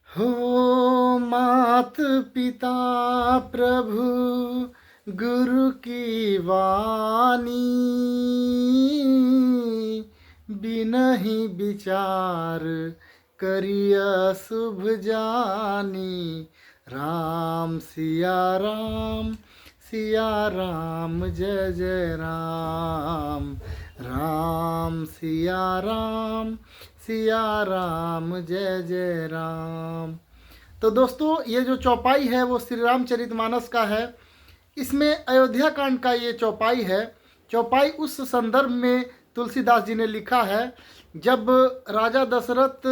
हो मात पिता प्रभु गुरु की वाणी, बिनहि विचार करिय शुभ जानी। राम सिया राम जय जय राम। राम सिया राम जय जय राम। तो दोस्तों, ये जो चौपाई है वो श्री रामचरितमानस का है। इसमें अयोध्या कांड का ये चौपाई है। चौपाई उस संदर्भ में तुलसीदास जी ने लिखा है जब राजा दशरथ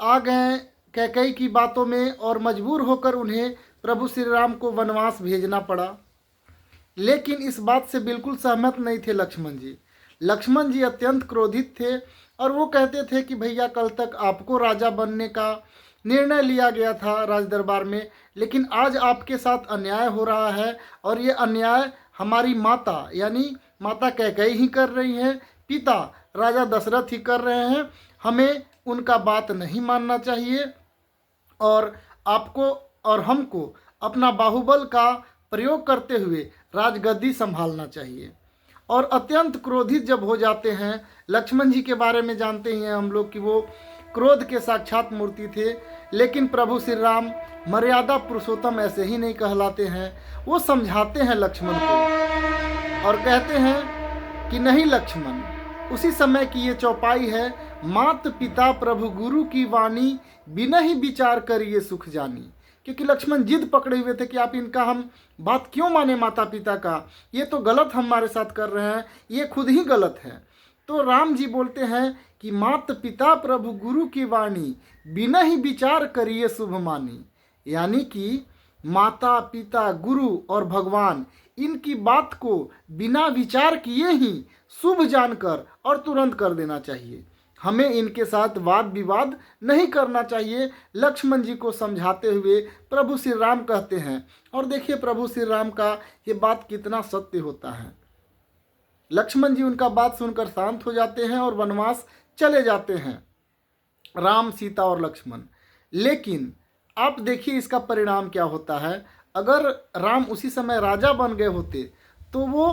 आ गए कैकेयी की बातों में और मजबूर होकर उन्हें प्रभु श्री राम को वनवास भेजना पड़ा। लेकिन इस बात से बिल्कुल सहमत नहीं थे लक्ष्मण जी। लक्ष्मण जी अत्यंत क्रोधित थे और वो कहते थे कि भैया, कल तक आपको राजा बनने का निर्णय लिया गया था राज दरबार में, लेकिन आज आपके साथ अन्याय हो रहा है और ये अन्याय हमारी माता यानी माता कैकेयी ही कर रही हैं, पिता राजा दशरथ ही कर रहे हैं। हमें उनका बात नहीं मानना चाहिए और आपको और हमको अपना बाहुबल का प्रयोग करते हुए राजगद्दी संभालना चाहिए। और अत्यंत क्रोधित जब हो जाते हैं, लक्ष्मण जी के बारे में जानते ही हैं हम लोग कि वो क्रोध के साक्षात मूर्ति थे। लेकिन प्रभु श्री राम मर्यादा पुरुषोत्तम ऐसे ही नहीं कहलाते हैं। वो समझाते हैं लक्ष्मण को और कहते हैं कि नहीं लक्ष्मण, उसी समय की ये चौपाई है, मात पिता प्रभु गुरु की वाणी, बिना ही विचार करिए सुख जानी। क्योंकि लक्ष्मण जिद पकड़े हुए थे कि आप इनका हम बात क्यों माने माता पिता का, ये तो गलत हमारे साथ कर रहे हैं, ये खुद ही गलत है। तो राम जी बोलते हैं कि मात पिता प्रभु गुरु की वाणी, बिना ही विचार करिए शुभ मानी। यानी कि माता पिता गुरु और भगवान, इनकी बात को बिना विचार किए ही शुभ जानकर और तुरंत कर देना चाहिए। हमें इनके साथ वाद विवाद नहीं करना चाहिए। लक्ष्मण जी को समझाते हुए प्रभु श्री राम कहते हैं। और देखिए प्रभु श्री राम का ये बात कितना सत्य होता है। लक्ष्मण जी उनका बात सुनकर शांत हो जाते हैं और वनवास चले जाते हैं, राम सीता और लक्ष्मण। लेकिन आप देखिए इसका परिणाम क्या होता है। अगर राम उसी समय राजा बन गए होते तो वो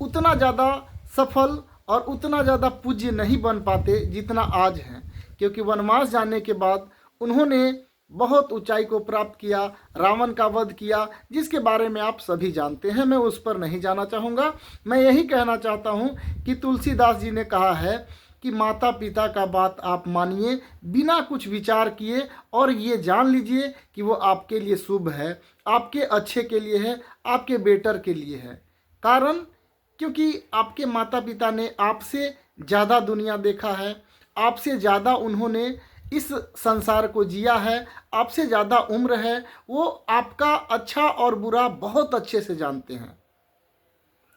उतना ज़्यादा सफल और उतना ज़्यादा पूज्य नहीं बन पाते जितना आज हैं। क्योंकि वनवास जाने के बाद उन्होंने बहुत ऊंचाई को प्राप्त किया, रावण का वध किया, जिसके बारे में आप सभी जानते हैं। मैं उस पर नहीं जाना चाहूँगा। मैं यही कहना चाहता हूँ कि तुलसीदास जी ने कहा है कि माता पिता का बात आप मानिए बिना कुछ विचार किए, और ये जान लीजिए कि वो आपके लिए शुभ है, आपके अच्छे के लिए है, आपके बेटर के लिए है। कारण क्योंकि आपके माता पिता ने आपसे ज़्यादा दुनिया देखा है, आपसे ज़्यादा उन्होंने इस संसार को जिया है, आपसे ज़्यादा उम्र है। वो आपका अच्छा और बुरा बहुत अच्छे से जानते हैं।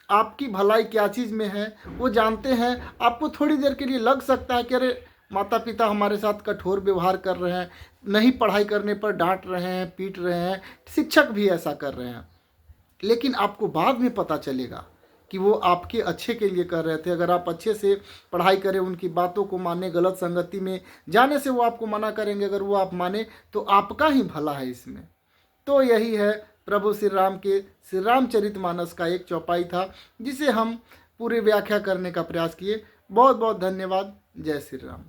आपकी भलाई क्या चीज़ में है वो जानते हैं। आपको थोड़ी देर के लिए लग सकता है कि अरे माता पिता हमारे साथ कठोर व्यवहार कर रहे हैं, नहीं पढ़ाई करने पर डांट रहे हैं, पीट रहे हैं, शिक्षक भी ऐसा कर रहे हैं। लेकिन आपको बाद में पता चलेगा कि वो आपके अच्छे के लिए कर रहे थे। अगर आप अच्छे से पढ़ाई करें, उनकी बातों को माने, गलत संगति में जाने से वो आपको मना करेंगे, अगर वो आप माने तो आपका ही भला है इसमें। तो यही है प्रभु श्री राम के श्री रामचरितमानस का एक चौपाई था, जिसे हम पूरी व्याख्या करने का प्रयास किए। बहुत बहुत धन्यवाद। जय श्री राम।